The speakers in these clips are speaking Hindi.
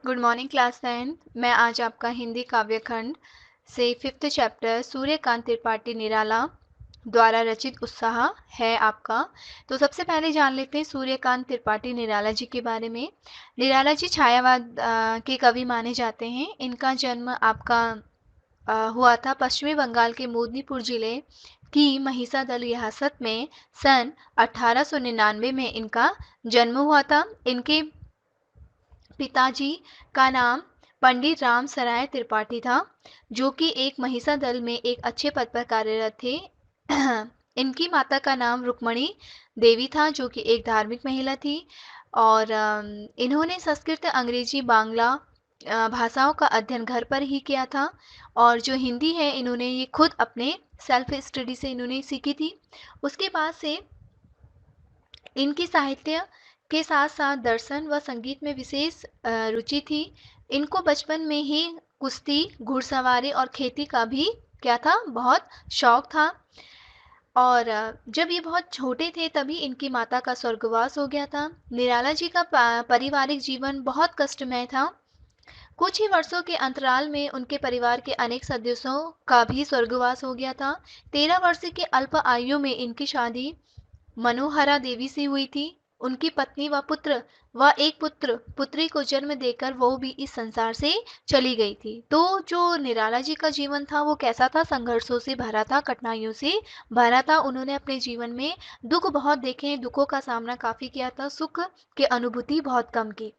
Good morning class 10। मैं आज आपका हिंदी काव्यखंड से 5th चैप्टर सूर्यकांत त्रिपाठी निराला द्वारा रचित उत्साह है आपका। तो सबसे पहले जान लेते हैं सूर्यकांत त्रिपाठी निराला जी के बारे में। निराला जी छायावाद के कवि माने जाते हैं। इनका जन्म आपका हुआ था पश्चिमी बंगाल के मेदिनीपुर जिले की महिसादल रियासत में सन 1899 में इनका जन्म हुआ था। इनके पिताजी का नाम पंडित राम सराय त्रिपाठी था, जो कि एक महिषा दल में एक अच्छे पद पर कार्यरत थे। इनकी माता का नाम रुक्मणी देवी था, जो कि एक धार्मिक महिला थी। और इन्होंने संस्कृत, अंग्रेजी, बांग्ला भाषाओं का अध्ययन घर पर ही किया था। और जो हिंदी है इन्होंने ये खुद अपने सेल्फ स्टडी से इन्होंने सीखी थी। उसके बाद से इनकी साहित्य के साथ साथ दर्शन व संगीत में विशेष रुचि थी। इनको बचपन में ही कुश्ती, घुड़सवारी और खेती का भी क्या था, बहुत शौक था। और जब ये बहुत छोटे थे तभी इनकी माता का स्वर्गवास हो गया था। निराला जी का पारिवारिक जीवन बहुत कष्टमय था। कुछ ही वर्षों के अंतराल में उनके परिवार के अनेक सदस्यों का भी स्वर्गवास हो गया था। 13 वर्ष की अल्प आयु में इनकी शादी मनोहरा देवी से हुई थी। उनकी पत्नी व एक पुत्र पुत्री को जन्म देकर वो भी इस संसार से चली गई थी। तो जो निराला जी का जीवन था वो कैसा था, संघर्षों से भरा था, कठिनाइयों से भरा था। उन्होंने अपने जीवन में दुख बहुत देखे, दुखों का सामना काफी किया था, सुख की अनुभूति बहुत कम की।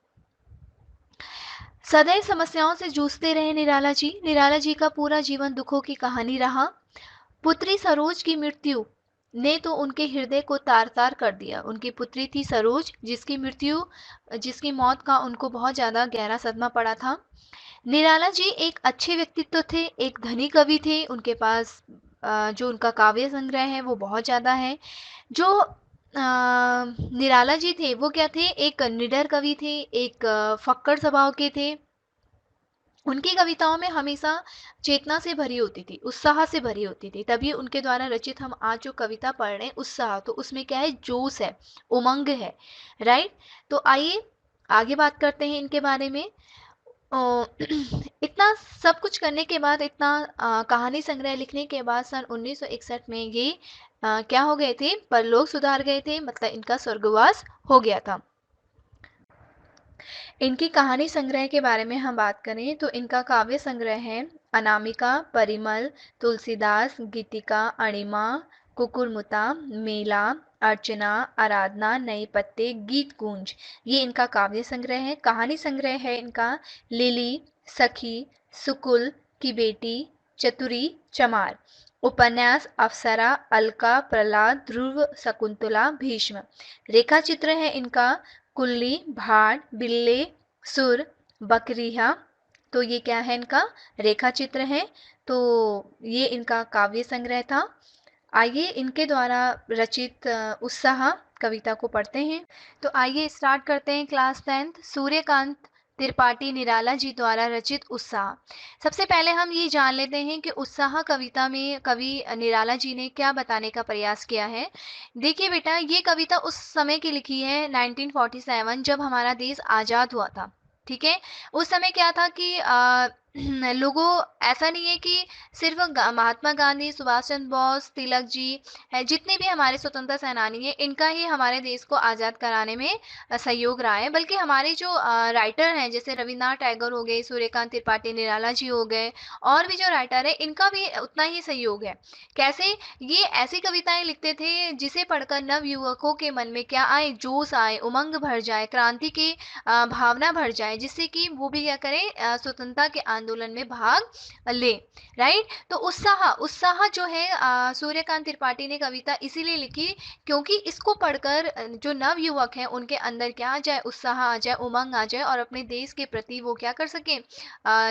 सदैव समस्याओं से जूझते रहे निराला जी। निराला जी का पूरा जीवन दुखों की कहानी रहा। पुत्री सरोज की मृत्यु ने तो उनके हृदय को तार तार कर दिया। उनकी पुत्री थी सरोज, जिसकी मौत का उनको बहुत ज्यादा गहरा सदमा पड़ा था। निराला जी एक अच्छे व्यक्तित्व थे, एक धनी कवि थे। उनके पास जो उनका काव्य संग्रह है वो बहुत ज्यादा है। जो निराला जी थे वो क्या थे, एक निडर कवि थे, एक फक्कड़ स्वभाव के थे। उनकी कविताओं में हमेशा चेतना से भरी होती थी, उत्साह से भरी होती थी। तभी उनके द्वारा रचित हम आज जो कविता पढ़ रहे हैं उत्साह, तो उसमें क्या है, जोश है, उमंग है। राइट। तो आइए आगे बात करते हैं इनके बारे में। इतना सब कुछ करने के बाद, इतना कहानी संग्रह लिखने के बाद सन 1961 में ये क्या हो गए थे, परलोक सुधार गए थे, मतलब इनका स्वर्गवास हो गया था। इनकी कहानी संग्रह के बारे में हम बात करें तो इनका काव्य संग्रह है अनामिका, परिमल, तुलसीदास, गीतिका, अणिमा, कुकुरमुता, मेला, अर्चना, आराधना, नए पत्ते, गीत कुंज, ये इनका काव्य संग्रह है। कहानी संग्रह है इनका लिली, सखी, सुकुल की बेटी, चतुरी, चमार। उपन्यास अप्सरा, अलका, प्रहलाद, ध्रुव, शकुंतला, भीष्म। रेखा चित्र है इनका कुल्ली, भाट, बिल्ले, सुर, बकरिया। तो ये क्या है, इनका रेखा चित्र है। तो ये इनका काव्य संग्रह था। आइए इनके द्वारा रचित उत्साह कविता को पढ़ते हैं। तो आइए स्टार्ट करते हैं क्लास 10th सूर्यकांत त्रिपाठी निराला जी द्वारा रचित उत्साह। सबसे पहले हम ये जान लेते हैं कि उत्साह कविता में कवि निराला जी ने क्या बताने का प्रयास किया है। देखिए बेटा, ये कविता उस समय की लिखी है 1947, जब हमारा देश आजाद हुआ था। ठीक है। उस समय क्या था कि लोगों, ऐसा नहीं है कि सिर्फ महात्मा गांधी, सुभाष चंद्र बोस, तिलक जी है, जितने भी हमारे स्वतंत्रता सेनानी हैं, इनका ही हमारे देश को आज़ाद कराने में सहयोग रहा है। बल्कि हमारे जो राइटर हैं, जैसे रविन्द्रनाथ टैगोर हो गए, सूर्यकांत त्रिपाठी निराला जी हो गए, और भी जो राइटर है इनका भी उतना ही सहयोग है। कैसे, ये ऐसी कविताएं लिखते थे जिसे पढ़कर नव युवकों के मन में क्या आए, जोश आए, उमंग भर जाए, क्रांति की भावना भर जाए, जिससे कि वो भी क्या करें, स्वतंत्रता के आंदोलन में भाग ले। राइट। तो उत्साह, उत्साह जो है सूर्यकांत त्रिपाठी ने कविता इसीलिए लिखी क्योंकि इसको पढ़कर जो नव युवक हैं उनके अंदर क्या आ जाए, उत्साह आ जाए, उमंग आ जाए, और अपने देश के प्रति वो क्या कर सके,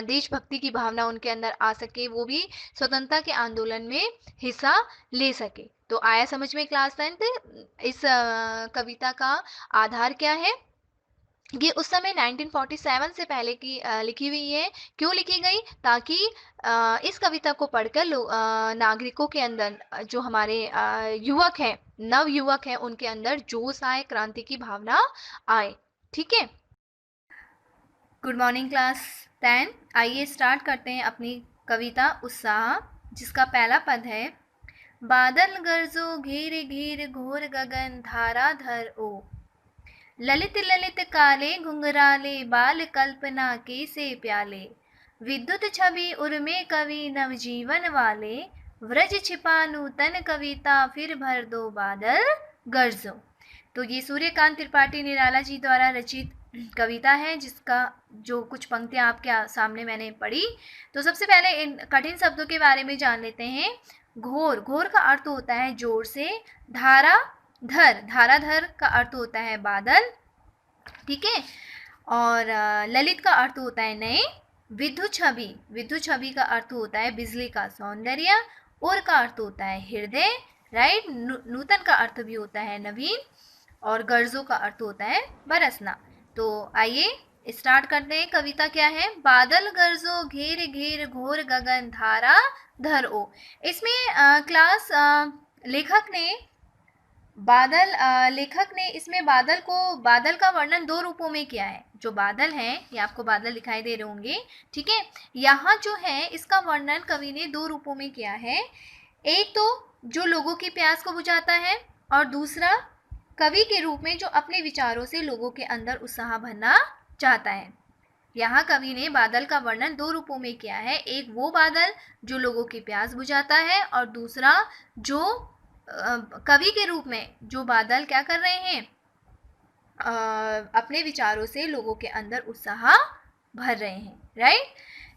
देशभक्ति की भावना उनके अंदर आ सके, वो भी स्वतंत्रता के आंदोलन में हिस्सा ले सके। तो आया समझ में क्लास 10th। इस कविता का आधार क्या है, ये उस समय 1947 से पहले की लिखी हुई है। क्यों लिखी गई, ताकि इस कविता को पढ़कर नागरिकों के अंदर जो हमारे युवक हैं, नव युवक हैं, उनके अंदर जोश आए, क्रांति की भावना आए। ठीक है। Good morning class 10। आइए स्टार्ट करते हैं अपनी कविता उत्साह, जिसका पहला पद है। बादल गरजो घेर घेर घोर गगन धारा धर ओ, ललित ललित काले घुंघराले बाल कल्पना के से प्याले, विद्युत छवि उर्मे कवि नवजीवन वाले, व्रज छिपा नूतन कविता फिर भर दो बादल गरजो। तो ये सूर्यकांत त्रिपाठी निराला जी द्वारा रचित कविता है, जिसका जो कुछ पंक्तियां आपके सामने मैंने पढ़ी। तो सबसे पहले इन कठिन शब्दों के बारे में जान लेते हैं। घोर, घोर का अर्थ होता है जोर से। धारा धर, धारा धर का अर्थ होता है बादल, ठीक है। और ललित का अर्थ होता है नए। विद्युत छवि, विद्युत छवि का अर्थ होता है बिजली का सौंदर्य। और का अर्थ होता है हृदय, राइट। नूतन का अर्थ भी होता है नवीन। और गर्जों का अर्थ होता है बरसना। तो आइए स्टार्ट करते हैं। कविता क्या है? बादल गरजो घेर घेर घोर गगन धारा धर ओ। इसमें क्लास लेखक ने इसमें बादल का वर्णन दो रूपों में किया है। जो बादल हैं, ये आपको बादल दिखाई दे रहे होंगे, ठीक है। यहाँ जो है इसका वर्णन कवि ने दो रूपों में किया है। एक तो जो लोगों की प्यास को बुझाता है, और दूसरा कवि के रूप में जो अपने विचारों से लोगों के अंदर उत्साह भरना चाहता है। यहाँ कवि ने बादल का वर्णन दो रूपों में किया है। एक वो बादल जो लोगों की प्यास बुझाता है, और दूसरा जो कवि के रूप में जो बादल क्या कर रहे हैं, अपने विचारों से लोगों के अंदर उत्साह भर रहे हैं, राइट।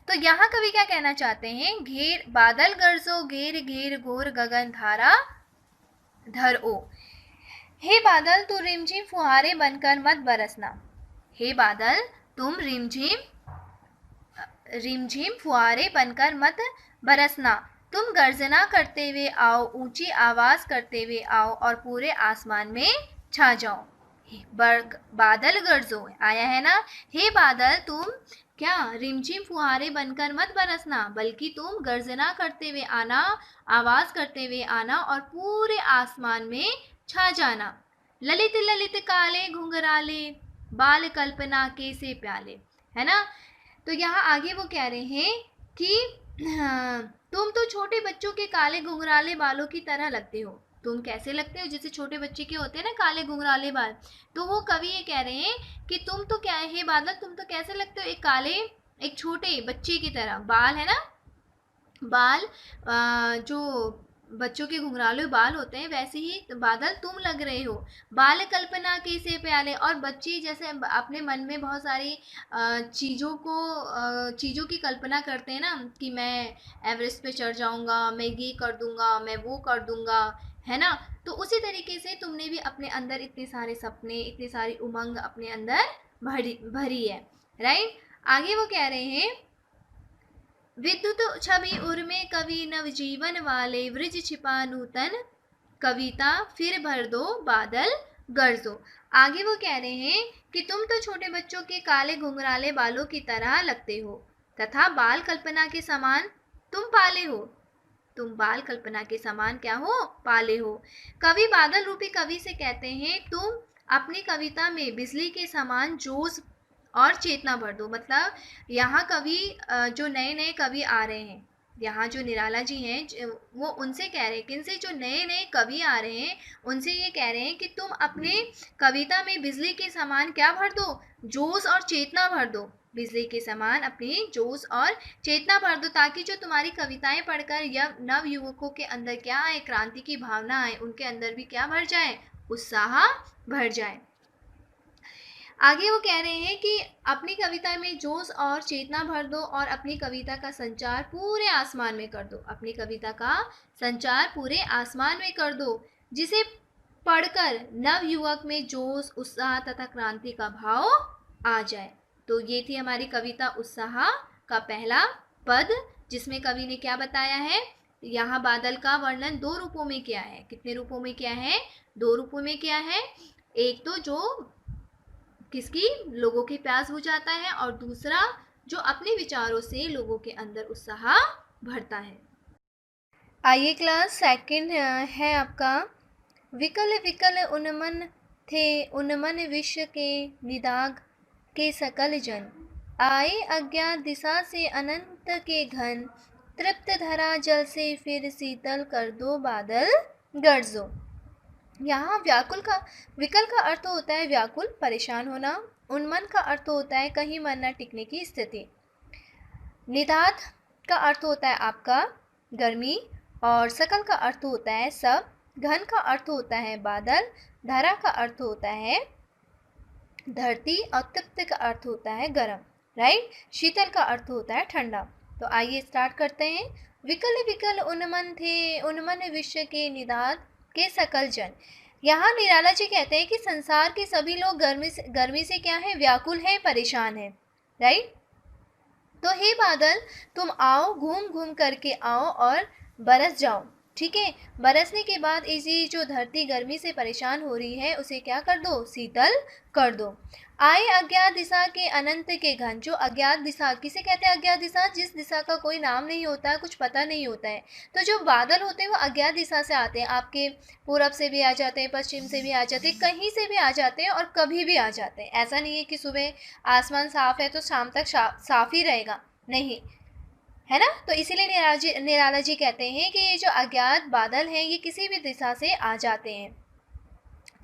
तो यहाँ कवि क्या कहना चाहते हैं? घेर बादल गरजो घेर घेर घोर गगन धारा धर ओ। हे बादल तू रिमझिम फुहारे बनकर मत बरसना। हे बादल तुम रिमझिम फुहारे बनकर मत बरसना। तुम गर्जना करते हुए आओ, ऊंची आवाज करते हुए आओ, और पूरे आसमान में छा जाओ। बादल गरजो आया है ना। हे बादल तुम क्या रिमझिम फुहारे बनकर मत बरसना, बल्कि तुम गर्जना करते हुए आना, आवाज करते हुए आना, और पूरे आसमान में छा जाना। ललित ललित काले घुंघराले बाल कल्पना के से प्याले, है ना। तो यहाँ आगे वो कह रहे हैं कि तुम तो छोटे बच्चों के काले घुंघराले बालों की तरह लगते हो। तुम कैसे लगते हो? जैसे छोटे बच्चे के होते हैं ना काले घुंघराले बाल। तो वो कवि ये कह रहे हैं कि तुम तो क्या है बादल, तुम तो कैसे लगते हो? एक छोटे बच्चे की तरह। बाल है ना, बाल जो बच्चों के घुंघराले बाल होते हैं, वैसे ही बादल तुम लग रहे हो। बाल कल्पना के से प्याले, और बच्चे जैसे अपने मन में बहुत सारी चीज़ों की कल्पना करते हैं ना, कि मैं एवरेस्ट पे चढ़ जाऊंगा, मैं ये कर दूंगा, मैं वो कर दूंगा, है ना। तो उसी तरीके से तुमने भी अपने अंदर इतने सारे सपने, इतनी सारी उमंग अपने अंदर भरी है, राइट। आगे वो कह रहे हैं, विद्युत छवि उर्मे कवि नवजीवन वाले, वृज छिपा नूतन कविता फिर भर दो बादल गरजो। आगे वो कह रहे हैं कि तुम तो छोटे बच्चों के काले घुंघराले बालों की तरह लगते हो, तथा बाल कल्पना के समान तुम पाले हो। तुम बाल कल्पना के समान क्या हो? पाले हो। कवि बादल रूपी कवि से कहते हैं, तुम अपनी कविता में बिजली के समान जोश और चेतना भर दो। मतलब यहाँ कवि जो नए नए कवि आ रहे हैं, यहाँ जो निराला जी हैं, वो उनसे कह रहे हैं, किनसे? जो नए नए कवि आ रहे हैं उनसे ये कह रहे हैं कि तुम अपने कविता में बिजली के समान क्या भर दो? जोश और चेतना भर दो। बिजली के समान अपनी जोश और चेतना भर दो, ताकि जो तुम्हारी कविताएं पढ़कर नव युवकों के अंदर क्या आए? क्रांति की भावना आए, उनके अंदर भी क्या भर जाए? उत्साह भर जाए। आगे वो कह रहे हैं कि अपनी कविता में जोश और चेतना भर दो, और अपनी कविता का संचार पूरे आसमान में कर दो। अपनी कविता का संचार पूरे आसमान में कर दो, जिसे पढ़कर नव युवक में जोश, उत्साह तथा क्रांति का भाव आ जाए। तो ये थी हमारी कविता उत्साह का पहला पद, जिसमें कवि ने क्या बताया है? यहाँ बादल का वर्णन दो रूपों में किया है। कितने रूपों में किया है? दो रूपों में किया है। एक तो जो किसकी? लोगों की प्यास बुझाता है, और दूसरा जो अपने विचारों से लोगों के अंदर उत्साह भरता है। आइए क्लास सेकंड है आपका, विकल विकल उन्मन थे उन्मन विश्व के निदाग के सकल जन, आए अज्ञात दिशा से अनंत के घन, तृप्त धरा जल से फिर शीतल कर दो बादल गरजो। यहाँ व्याकुल का विकल का अर्थ होता है व्याकुल, परेशान होना। उन्मन का अर्थ होता है कहीं मन न टिकने की स्थिति। निदात का अर्थ होता है आपका गर्मी, और सकल का अर्थ होता है सब। घन का अर्थ होता है बादल। धरा का अर्थ होता है धरती, और तृप्त का अर्थ होता है गर्म, राइट। शीतल का अर्थ होता है ठंडा। तो आइए स्टार्ट करते हैं। विकल विकल उन्मन थे, उन्मन विश्व के निदात के सकल जन। यहाँ निराला जी कहते हैं कि संसार के सभी लोग गर्मी से क्या है, व्याकुल है, परेशान है, राइट। तो हे बादल, तुम आओ, घूम घूम करके आओ और बरस जाओ, ठीक है। बरसने के बाद इसी जो धरती गर्मी से परेशान हो रही है उसे क्या कर दो, शीतल कर दो। आए अज्ञात दिशा के अनंत के घन। जो अज्ञात दिशा, किसे कहते हैं अज्ञात दिशा, जिस दिशा का कोई नाम नहीं होता है, कुछ पता नहीं होता है। तो जो बादल होते हैं वो अज्ञात दिशा से आते हैं, आपके पूरब से भी आ जाते हैं, पश्चिम से भी आ जाते हैं, कहीं से भी आ जाते हैं और कभी भी आ जाते हैं। ऐसा नहीं है कि सुबह आसमान साफ है तो शाम तक साफ ही रहेगा, नहीं, है ना। तो इसीलिए निराला जी कहते हैं कि ये जो अज्ञात बादल हैं ये किसी भी दिशा से आ जाते हैं।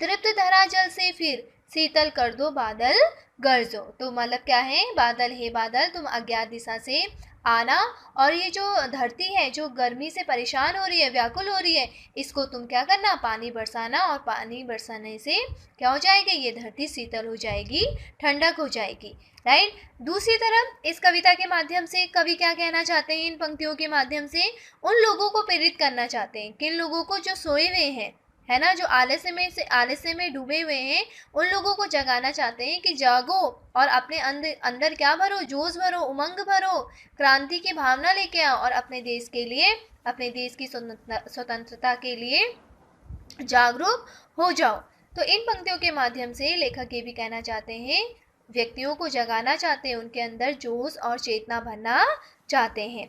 तृप्त धरा जल से फिर शीतल कर दो बादल गरजो। तो मतलब क्या है, बादल, हे बादल, तुम अज्ञात दिशा से आना, और ये जो धरती है जो गर्मी से परेशान हो रही है, व्याकुल हो रही है, इसको तुम क्या करना, पानी बरसाना। और पानी बरसाने से क्या हो जाएगा, ये धरती शीतल हो जाएगी, ठंडक हो जाएगी, राइट। दूसरी तरफ इस कविता के माध्यम से कवि क्या कहना चाहते हैं, इन पंक्तियों के माध्यम से उन लोगों को प्रेरित करना चाहते हैं, किन लोगों को, जो सोए हुए हैं, है ना, जो आलस्य में डूबे हुए हैं, उन लोगों को जगाना चाहते हैं कि जागो और अपने अंदर क्या भरो, जोश भरो, उमंग भरो, क्रांति की भावना लेके आओ और अपने देश के लिए, अपने देश की स्वतंत्रता के लिए जागरूक हो जाओ। तो इन पंक्तियों के माध्यम से लेखक ये भी कहना चाहते हैं, व्यक्तियों को जगाना चाहते हैं, उनके अंदर जोश और चेतना भरना चाहते हैं।